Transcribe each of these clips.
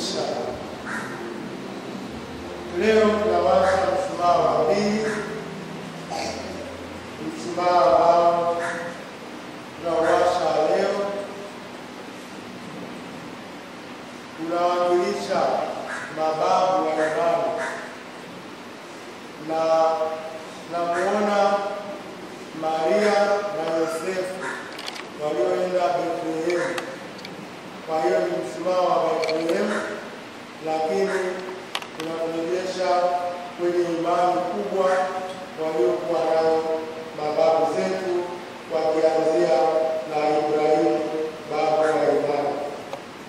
kuadhimisha. Leo tunawasha mshumaa wa pili, mshumaa ambao tunawasha leo unawakilisha mababu wa imani, na namuona Maria na Yosefu walioenda Bethlehemu. Kwa hiyo ni mshumaa wa Bethlehemu, lakini tunakurejesha kwenye imani kubwa waliokuwa nayo mababu zetu, wakianzia na Ibrahimu baba wa imani.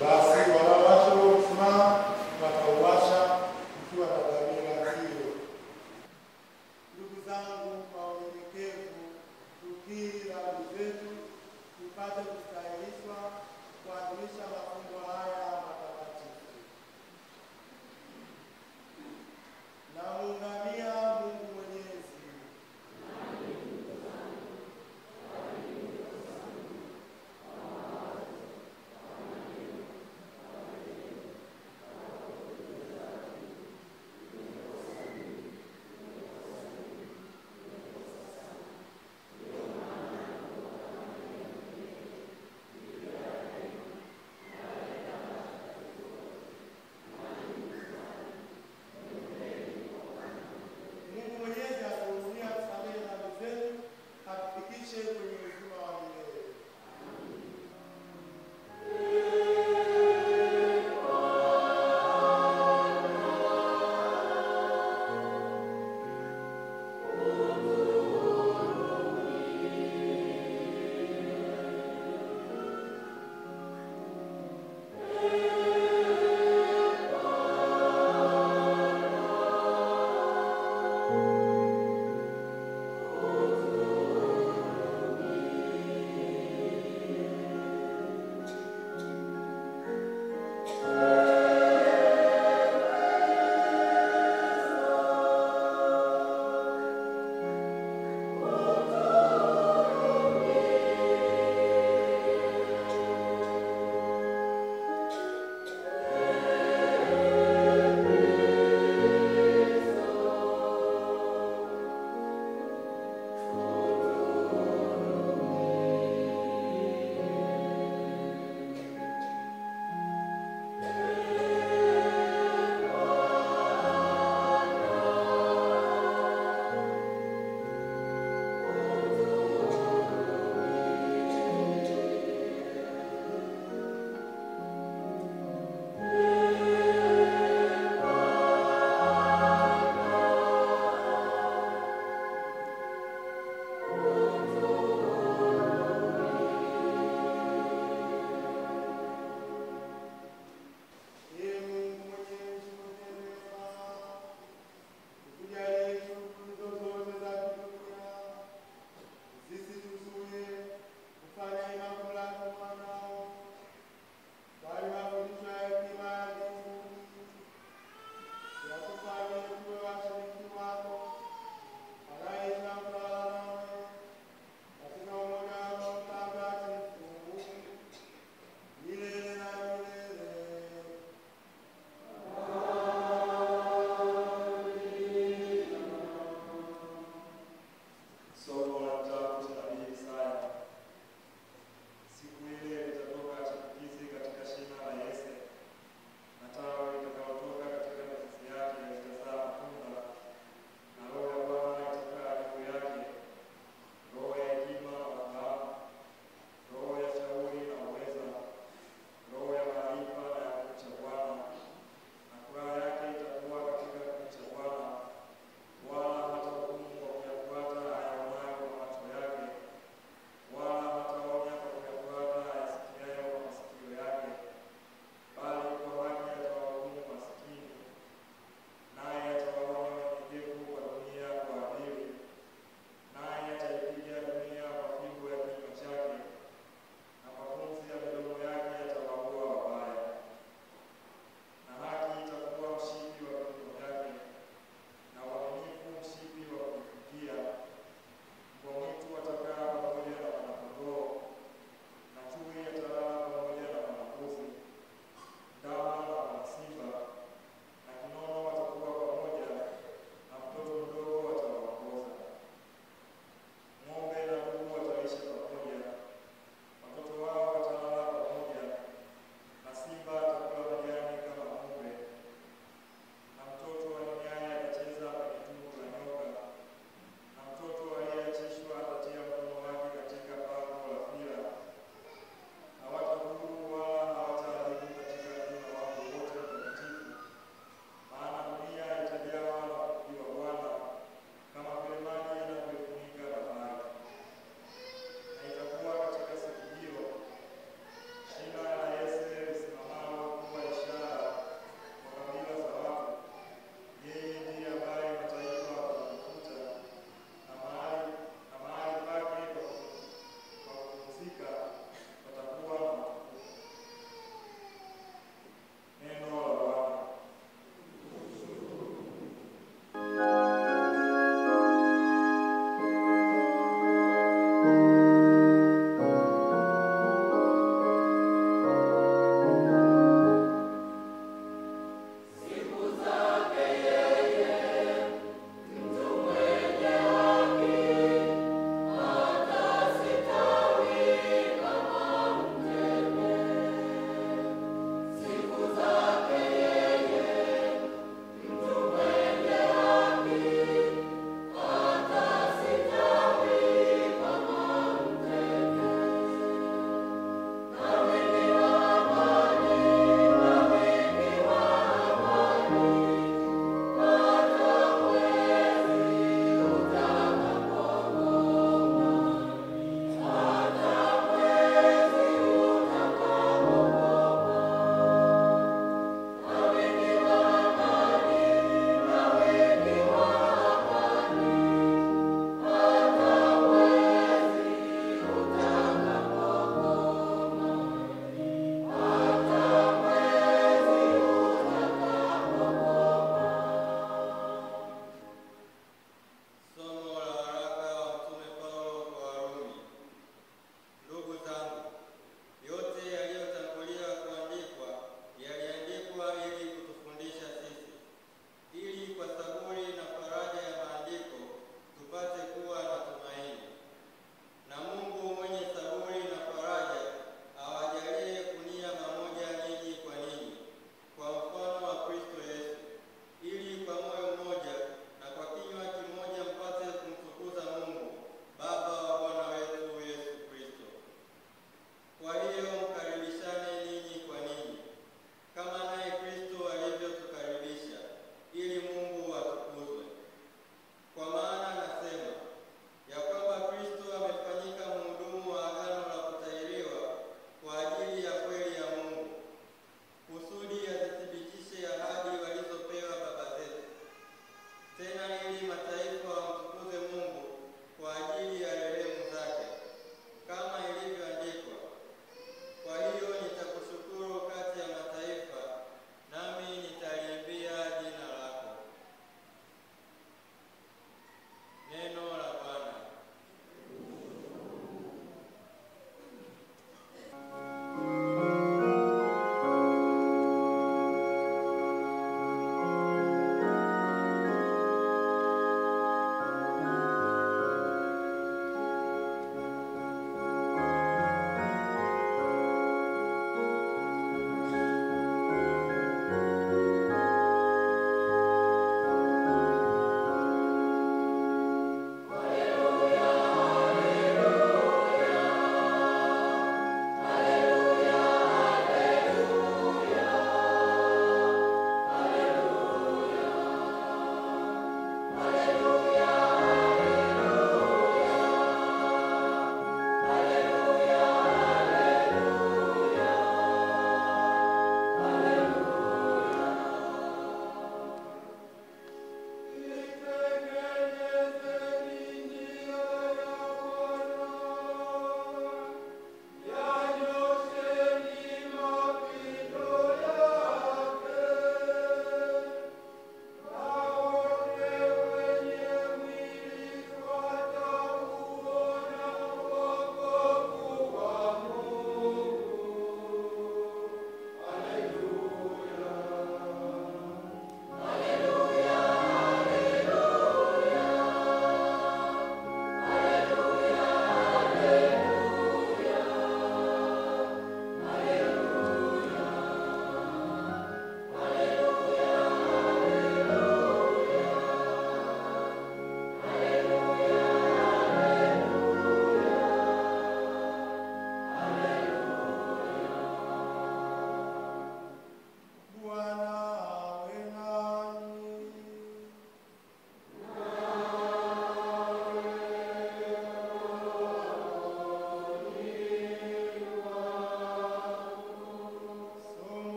Basi wanawasha huo mshumaa, watauwasha ikiwa na dhamira hiyo. Ndugu zangu, kwa unyenyekevu tukiri dhambi zetu, tupate kustahilishwa kuadhimisha mafumbo haya matakatifu. Namuungamia Mungu Mwenyezi,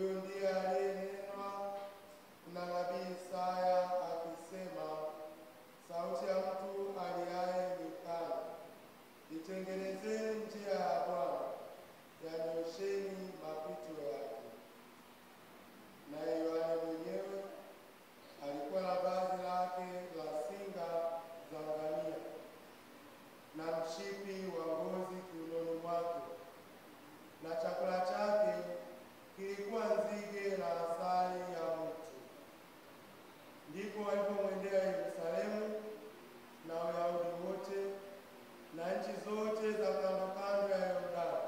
Huyu ndiye aliyenenwa na nabii Isaya akisema, sauti ya mtu aliaye nyikani, itengenezeni njia ya Bwana, yanyoosheni mapito yake. Naye Yohane mwenyewe alikuwa na vazi lake la singa za ngamia na mshipi wa ngozi kiunoni mwake, na chakula chake kilikuwa nzige na asali ya mtu. Ndipo walipomwendea Yerusalemu na Wayahudi wote na nchi zote za kando kando ya Yordani,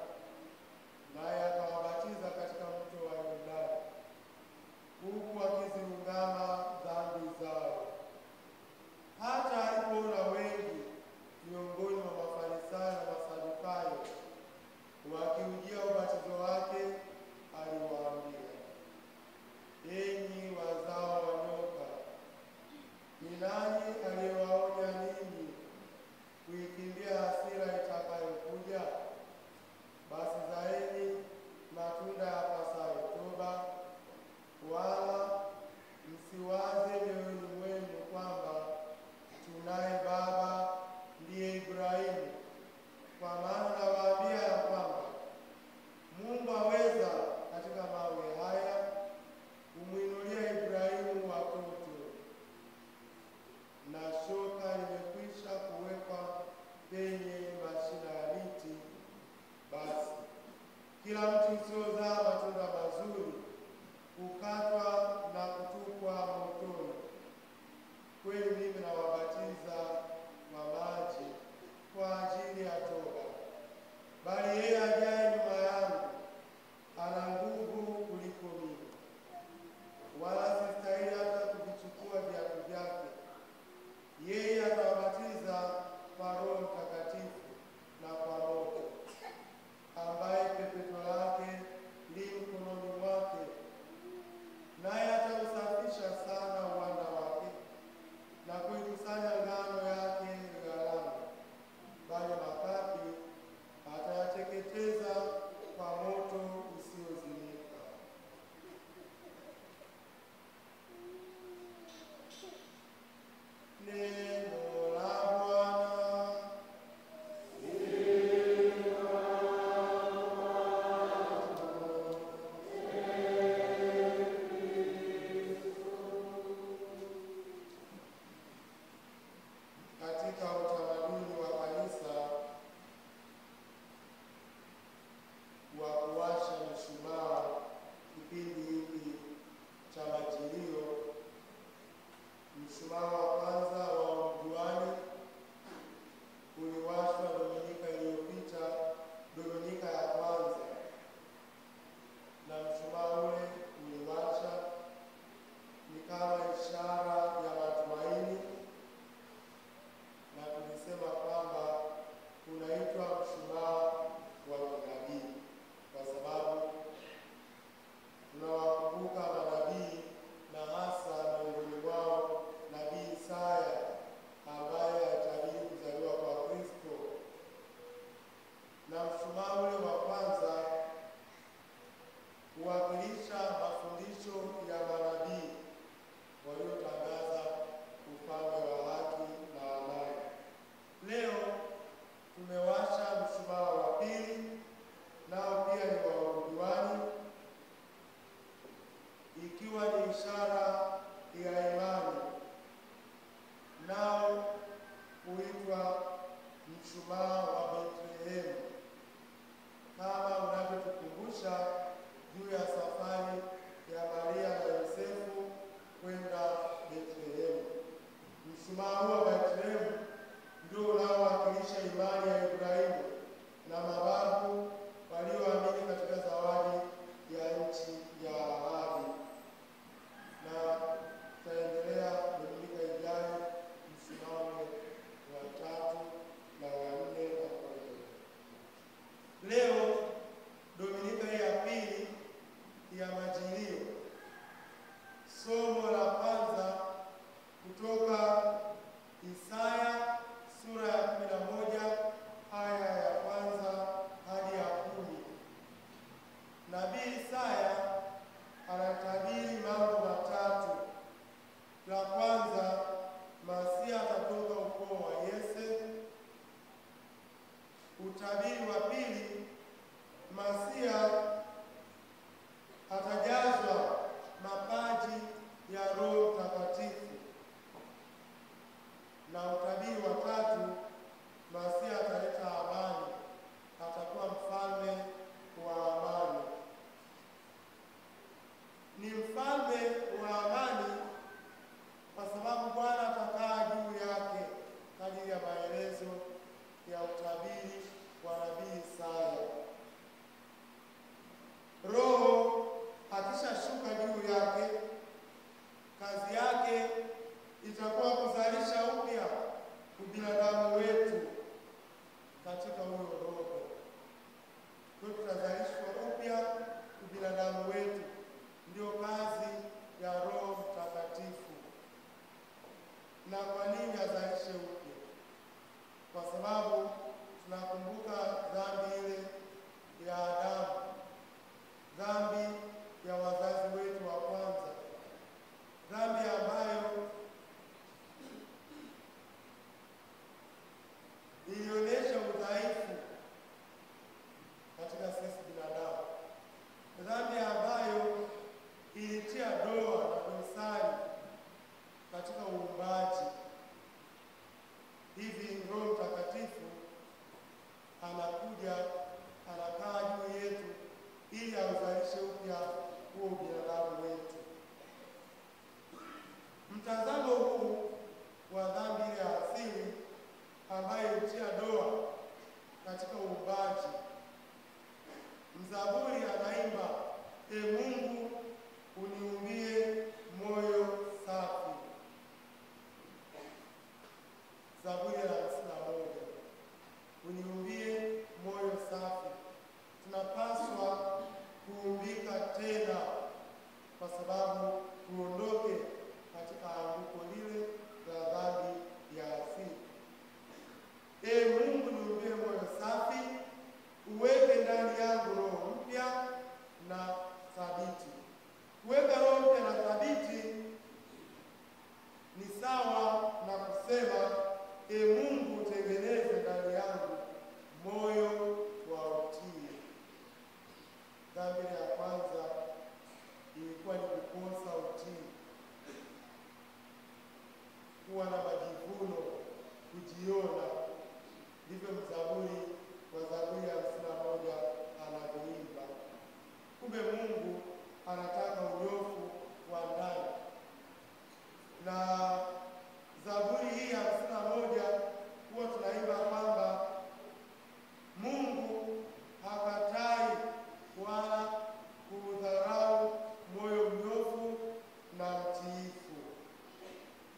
naye akawabatiza katika mto wa Yordani, huku akiziungama dhambi zao. Hata alipoona wengi miongoni mwa Mafarisayo na Masadukayo wakiujia ubatizo wake, aliwaambia, enyi wazao wa nyoka, ni nani aliyewaonya ninyi kuikimbia hasira itakayokuja? Basi zaeni matunda yapasayo toba, wala msiwaze mioyoni mwenu kwamba tunaye baba ndiye Ibrahimu, kwa maana nawaambia ya kwamba Mungu aweza katika mawe haya kumwinulia Ibrahimu watoto. Na shoka limekwisha kuwekwa penye mashina ya miti, basi kila mti usiozaa matunda mazuri hukatwa na kutupwa motoni. Kweli mimi nawabatiza kwa maji kwa ajili ya toba, bali yeye ajaye nyuma yangu ana nguvu kuliko mimi, wala sistahili hata kuvichukua viatu vyake. Yeye atawabatiza kwa Roho Mtakatifu na kwa moto, ambaye pepeto lake li mkononi mwake, naye atausafisha sana uwanda wake na kuikusanya ngano yake ghalani, bali makapi atayateketeza kwa moto usiozimika. Neno la Bwana. Katika utamaduni wa kanisa wa kuwasha mshumaa kipindi hiki cha Majilio, mshumaa wa kwanza wa mjuani uliwashwa Dominika iliyopita, Dominika ya kwanza, na mshumaa ule uliwasha ni kama ishara ya matumaini, na tulisema kwamba unaitwa mshumaa wa kinabii kwa sababu tunawakumbuka manabii, na hasa miongoni mwao nabii Isaya ambaye alitabiri kuzaliwa kwa Kristo. Na mshumaa ule wa kwanza huwakilisha mafundisho ya manabii waliotangaza ufalme wa haki na amani. Leo tumewasha mshumaa wa pili, nao pia ni wa udiwani, ikiwa ni ishara ya imani, nao huitwa mshumaa wa Bethlehemu, kama unavyotukumbusha juu ya safari ya Maria na Yosefu kwenda Bethlehemu. Mshumaa huo wa Bethlehemu ndio unaowakilisha imani ya Ibrahimu na mababu walioamini katika zawadi ya nchi ya ahadi. Na tutaendelea Dominika ijayo mshumaa wa 3 na wa 4 na kuendelea. Leo Dominika ya pili ya Majilio, somo la kwanza kutoka Isaya sura ya 11 aya ya kwanza hadi ya 10. Nabii Isaya mfalme wa amani, kwa sababu Bwana atakaa juu yake, kadiri ya maelezo ya utabiri wa nabii Isaya. Roho akishashuka juu yake, kazi yake itakuwa kuzalisha upya ubinadamu wetu katika huyo Roho. Kwa tutazalishwa upya ubinadamu wetu, ndio kazi ya Roho Mtakatifu. Na kwa nini azalishe upya? Kwa sababu tunakumbuka dhambi ile ya Adamu, dhambi ya wazazi wetu wa kwanza, dhambi ambayo ilionyesha udhaifu katika sisi binadamu, dhambi ambayo ilitia doa na dosari katika uumbaji. Hivi Roho Mtakatifu anakuja, anakaa juu yetu ili auzalishe upya huo binadamu wetu. Mtazamo huu wa dhambi ya asili ambayo ilitia doa katika uumbaji, mzaburi anaimba, E Mungu, uniumbie moyo safi. Zaburi ya 51, uniumbie moyo safi. Tunapaswa kuumbika tena, kwa sababu tuondoke katika anguko lile la dhambi ya asili. E Mungu, niumbie moyo safi, uweke ndani yangu roho mpya na thabiti. Kuweka roho mpya na thabiti ni sawa na kusema, E Mungu, utengeneze ndani yangu moyo wa utii. Dhambi ya kwanza ilikuwa ni kukosa utii, kuwa na majivuno, kujiona. Ndivyo mzaburi wa Zaburi ya 51 anavyoimba. Kumbe Mungu anataka unyofu wa ndani. Na Zaburi hii ya 51 huwa tunaimba kwamba Mungu hakatai wala kudharau moyo mnyofu na mtiifu.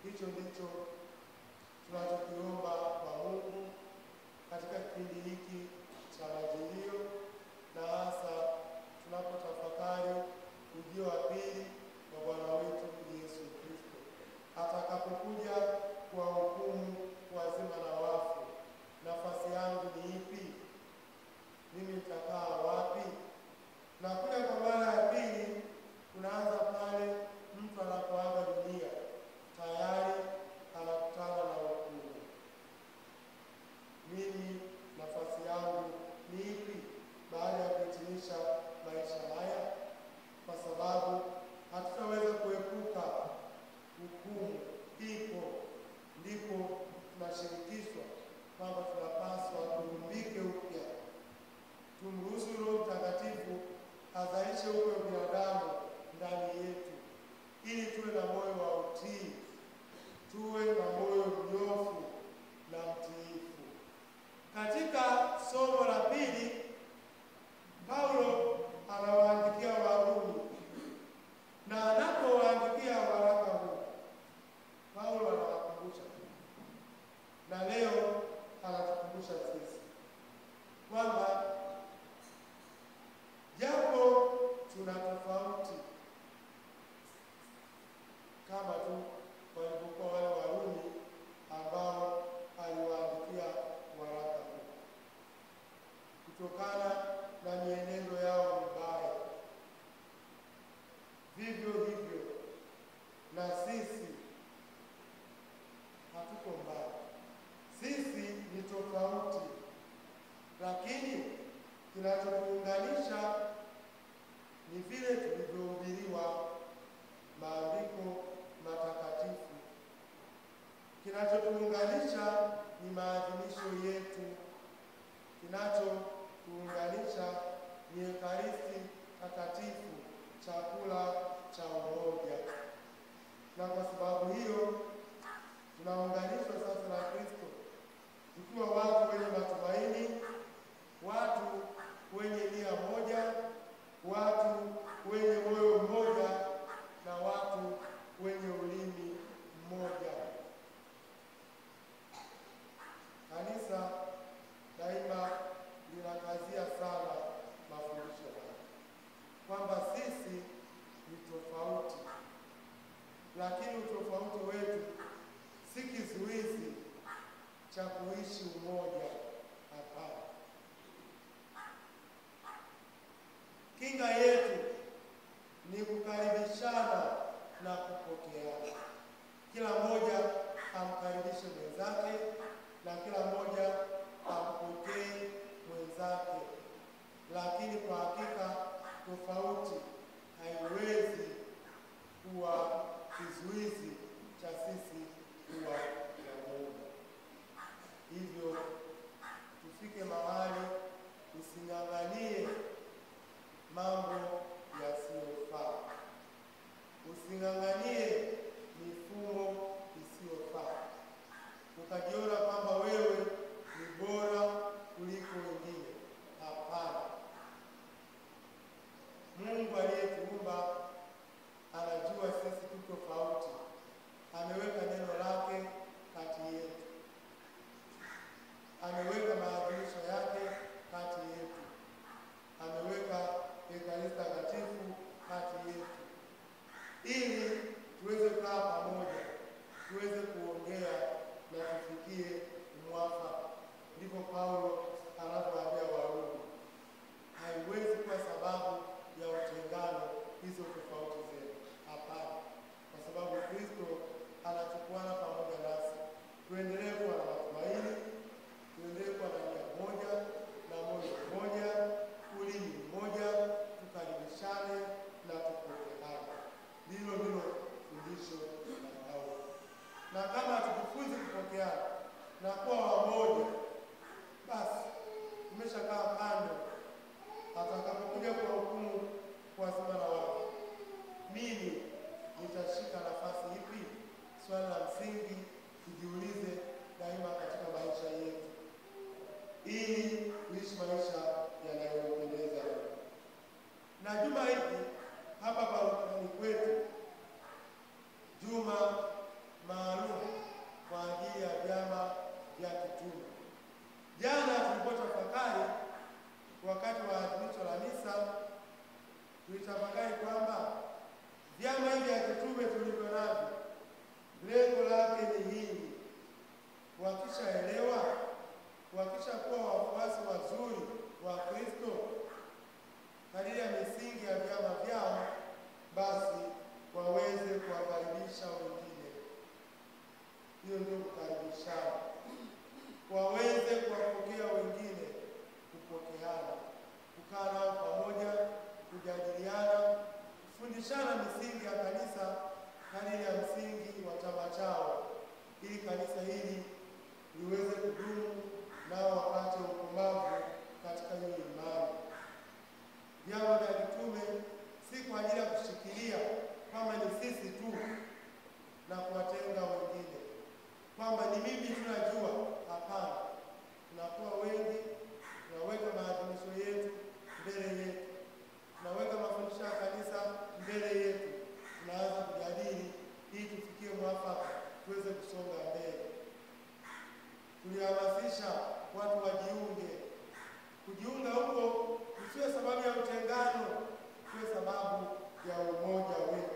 Hicho ndicho tunachokiomba kwa Mungu katika kipindi hiki cha Majilio, na hasa tunapotafakari ujio wa pili wa Bwana wetu Yesu Kristo atakapokuja kwa hukumu wazima na wafu. Nafasi yangu ni ipi? Mimi nitakaa wapi? Na kuja kwa mara ya pili kunaanza pale mtu anapoaga dunia, tayari anakutana na hukumu. Mimi nafasi yangu ni ipi baada ya kuhitimisha maisha haya? Kwa sababu hatutaweza kuepuka hukumu, ipo. Ndipo tunashirikishwa kwamba tunapaswa tuumbike upya, tumruhusu Roho Mtakatifu azalishe upya binadamu ndani yetu, ili tuwe na moyo wa utii, tuwe na moyo mnyofu na mtiifu. Katika somo la pili, Paulo anawaandikia Warumi, na anapowaandikia waraka huu, Paulo anawakumbusha, na leo anatukumbusha sisi kwamba japo tuna tofauti, kama tu walivyokuwa wale Warumi ambao aliwaandikia waraka huu, kutokana na mienendo yao mibaya, vivyo hivyo na sisi hatuko mbali. Sisi ni tofauti, lakini kinachotuunganisha ni vile tulivyohubiriwa maandiko matakatifu. Kinachotuunganisha ni maadhimisho yetu. Kinachotuunganisha ni Ekaristi Takatifu, chakula cha na kupokeana. Kila mmoja amkaribishe mwenzake na kila mmoja ampokee mwenzake. Lakini kwa hakika tofauti haiwezi kuwa kizuizi cha sisi kuwa pamoja. Hivyo tufike mahali using'ang'anie mambo yasiyofaa, using'ang'anie mifumo isiyofaa, ukajiona kwamba wewe ni bora kuliko wengine. Hapana. Mungu aliyetuumba anajua sisi tu tofauti. Ameweka neno lake kati yetu, ameweka maadhimisho yake kati yetu, ameweka Ekaristi Takatifu kati yetu, ili tuweze kukaa pamoja, tuweze kuongea na tufikie mwafaka. Ndipo Paulo anavyoambia Warumi, haiwezi kuwa sababu ya utengano hizo tofauti zetu. Hapana, kwa sababu Kristo anachukuana pamoja nasi. Tuendelee kuwa na matumaini, tuendelee kuwa na nia moja na moyo mmoja, ulimi mmoja, tukaribishane na tupokeane. Ndilo fundisho la Paulo. Na kama tujifunze kupokeana na kuwa wamoja, basi tumeshakaa kando. Atakapokuja kwa hukumu kuwazima na watu, mimi nitashika nafasi ipi? Swali la msingi tujiulize daima katika maisha yetu, ili kuishi maisha yanayompendeza. Na juma hili hapa parokiani kwetu, juma maalum kwa ajili ya vyama vya kitume. Jana tulipotafakari wakati wa adhimisho la misa, tulitafakari kwamba vyama hivi vya kitume tulivyo navyo, lengo lake ni hili: wakishaelewa, wakishakuwa wafuasi wazuri wa Kristo kadiri ya misingi ya vyama vyao, basi waweze kuwakaribisha wengine. Hiyo ndio kukaribishana. Waweze kuwapokea wengine, kupokeana, kukaa nao pamoja, kujadiliana, kufundishana misingi ya kanisa kadiri ya msingi wa chama chao, ili kanisa hili liweze kudumu nao wapate ukomavu katika hiyo imani. Vyama vya kitume si kwa ajili ya kushikilia kwamba ni sisi tu na kuwatenga wengine, kwamba ni mimi tunajua. Hapana, tunakuwa wengi, tunaweka maadhimisho yetu mbele yetu, tunaweka mafundisho ya kanisa mbele yetu, tunaanza kujadili ili tufikie mwafaka, tuweze kusonga mbele. Tulihamasisha watu wajiunge. Kujiunga huko usiwe sababu ya utengano, usiwe sababu ya umoja wetu.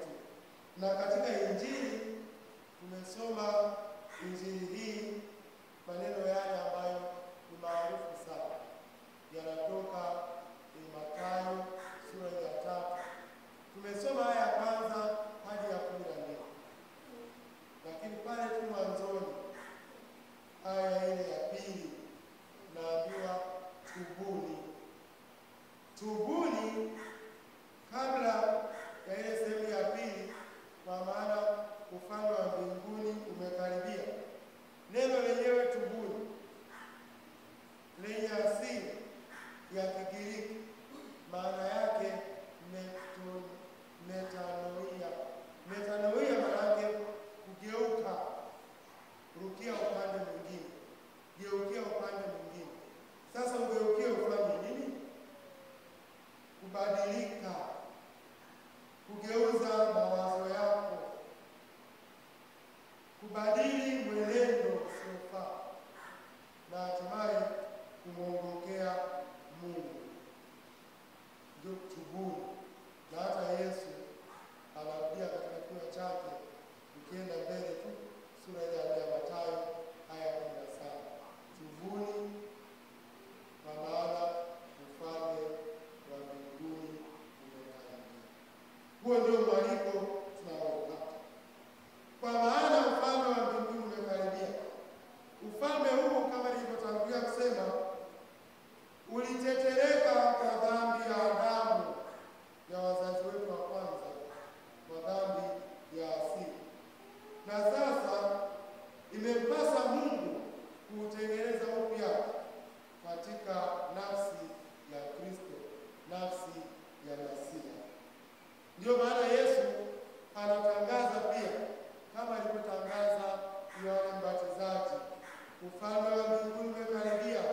ufalme wa mbinguni umekaribia,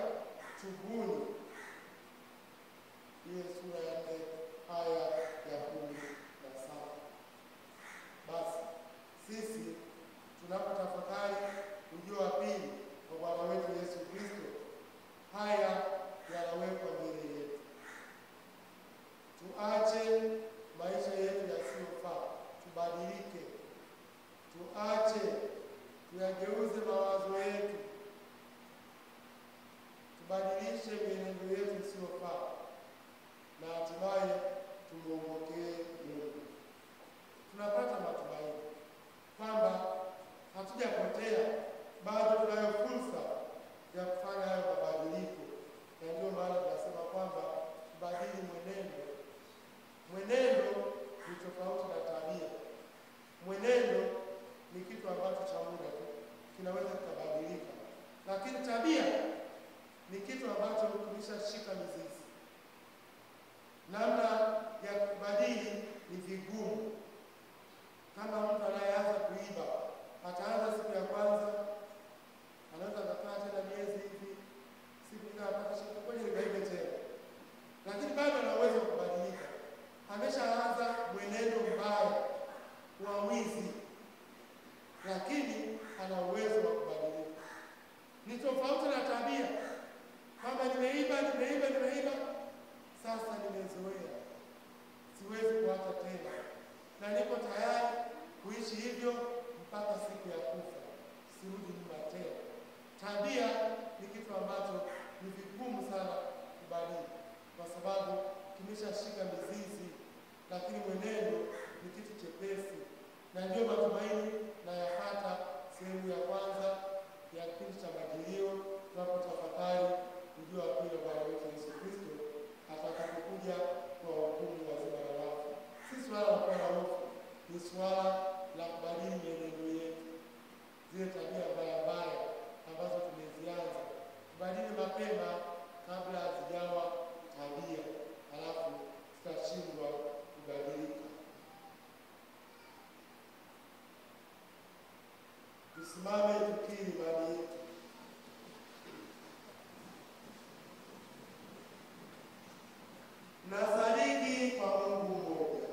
tubuni. Hiyo sura ya 4 aya ya 17. Basi sisi tunapotafakari ujio wa pili wa Bwana wetu Yesu Kristo, haya yanawekwa mbele yetu. Tuache maisha yetu yasiyofaa, tubadilike. Tuache, tuyageuze mawazo yetu, tubadilishe mienendo yetu isiyofaa, na hatimaye tumuongokee Mungu. Tunapata matumaini kwamba hatujapotea, bado tunayo fursa ya kufanya hayo mabadiliko, na ndio maana tunasema kwamba tubadili mwenendo. Mwenendo ni tofauti na tabia. Mwenendo ni kitu ambacho cha muda tu, kinaweza kukabadilika, lakini tabia ni kitu ambacho kimeshashika mizizi. Namna ya kubadili ni vigumu. Kama mtu anayeanza kuiba, ataanza siku ya kwanza, anaweza kukaa tena miezi hivi, siku nyingine apata shida kwenye nikaibe tena, lakini bado ana uwezo wa kubadilika. Ameshaanza mwenendo mbaya wa wizi, lakini ana uwezo wa kubadilika. Ni tofauti na tabia, kama nimeiba, sasa nimezoea, siwezi kuacha tena, na niko tayari kuishi hivyo mpaka siku ya kufa, sirudi nyuma tena. Tabia ni kitu ambacho ni vigumu sana kubadili, kwa sababu kimeshashika mizizi, lakini mwenendo ni kitu chepesi. Na ndio matumaini na yapata sehemu ya kwanza ya kipindi cha Majilio, tunapotafakari ujio wa pili wa Bwana wetu Yesu Kristo atakapokuja kwa hukumu wazima na wafu. Si swala la kuwa na hofu, ni swala la kubadili mienendo yetu, zile tabia mbaya ambazo tumezianza kubadili mapema kabla hazijawa tabia, halafu tutashindwa kubadilika. Tusimame tukiri imani yetu. Nasadiki kwa Mungu mmoja,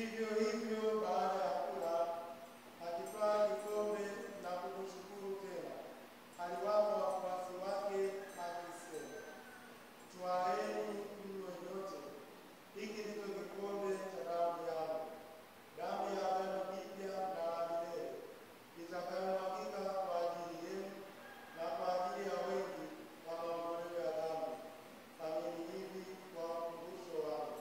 Vivyo hivyo baada ya kula, akitwaa kikombe na kukushukuru tena, aliwapa wafuasi wake akisema, "Twaeni mnywe nyote, hiki ndicho kikombe cha damu yangu, damu ya agano jipya na la milele, itakayomwagika kwa ajili yenu na kwa ajili ya wengi kwa maondoleo ya dhambi. Fanyeni hivi kwa ukumbusho wangu."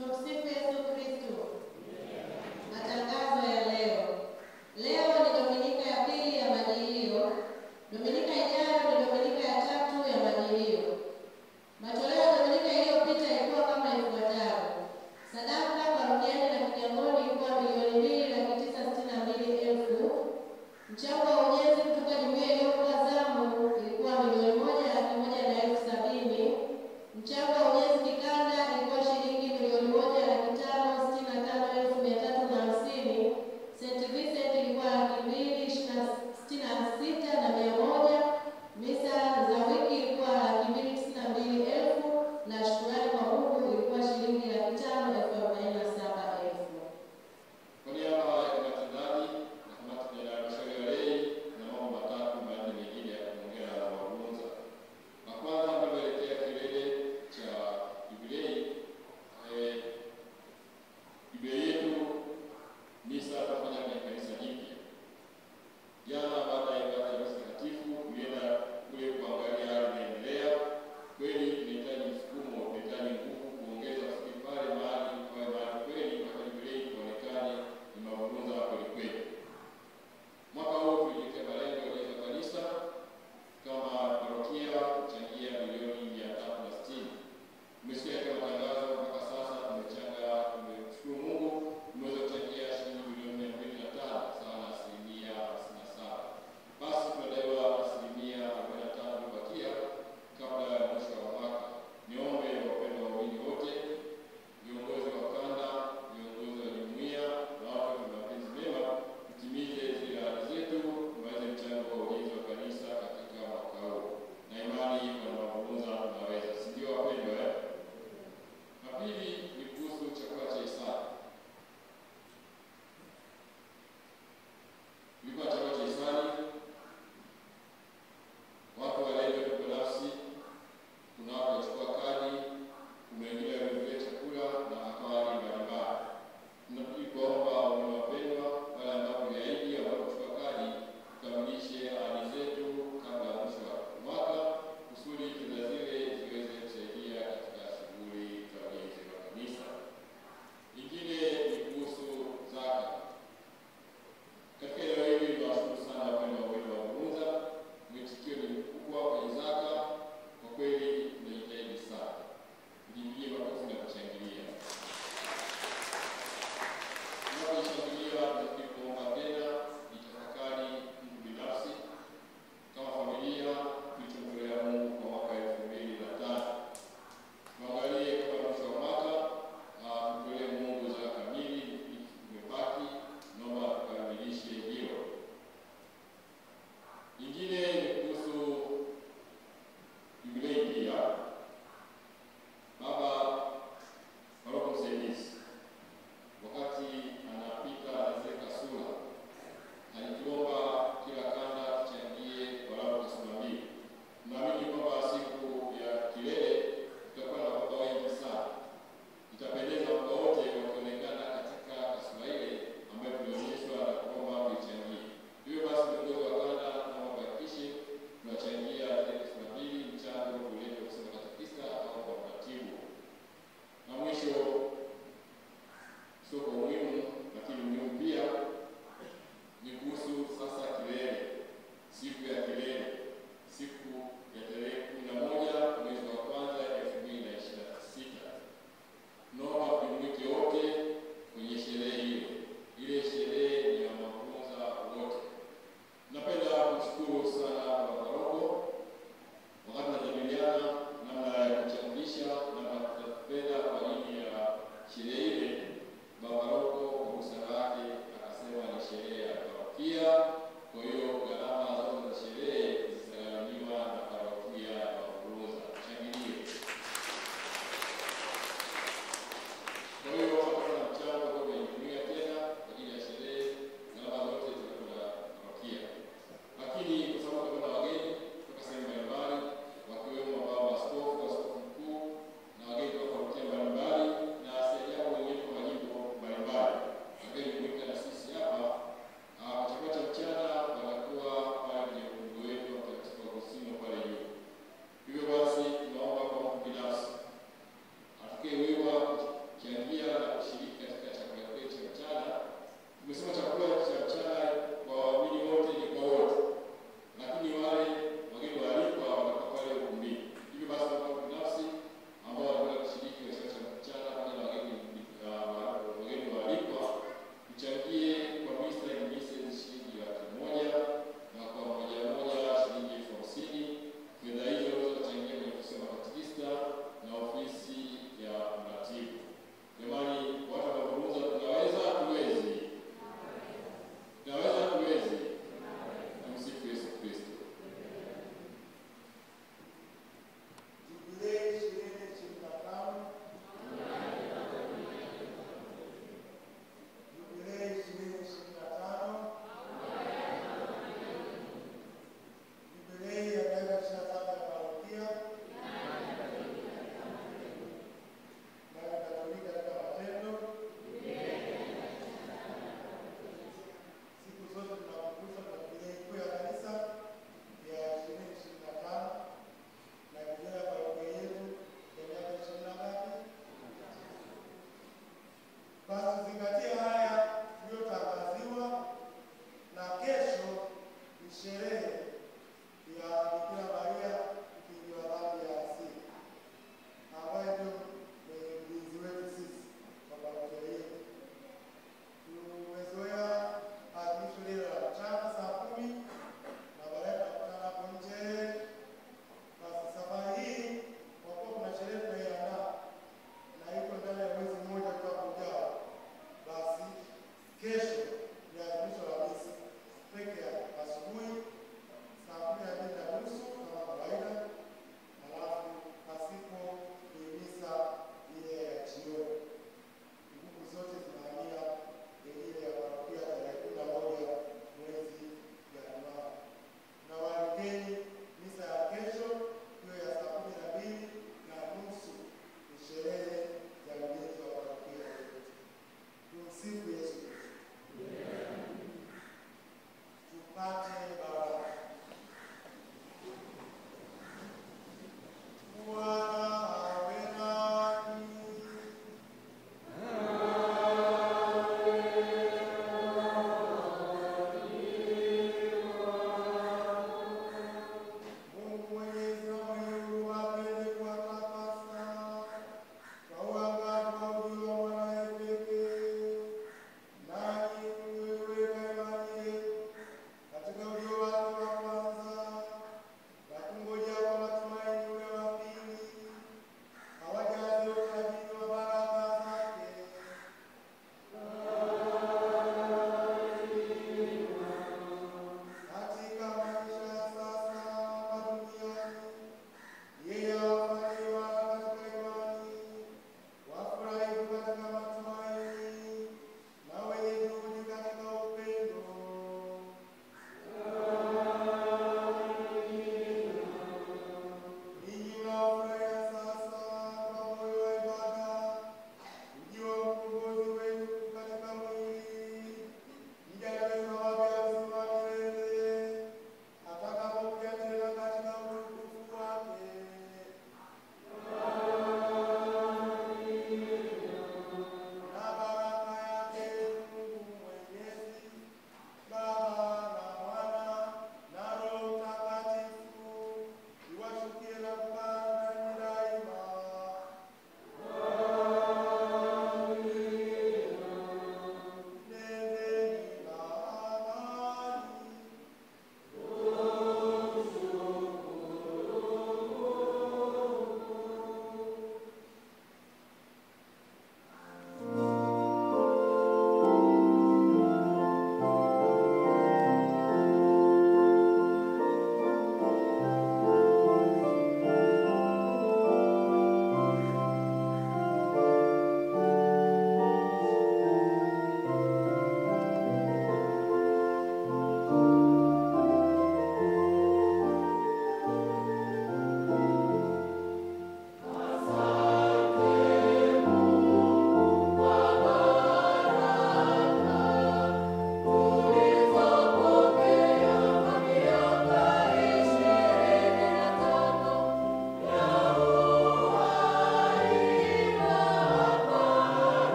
Tumsifu Yesu Kristo. Matangazo ya leo. Leo ni Dominika ya pili ya Majilio. Dominika ijayo ni Dominika ya tatu ya Majilio. Matoleo ya Dominika iliyopita ilikuwa kama ifuatavyo. Sadaka parokiani na Kigamboni ilikuwa $1,962,000. Mchango wa ujenzi kutoka jumuiya iliyokuwa zamu ilikuwa $1,170,000. Mchango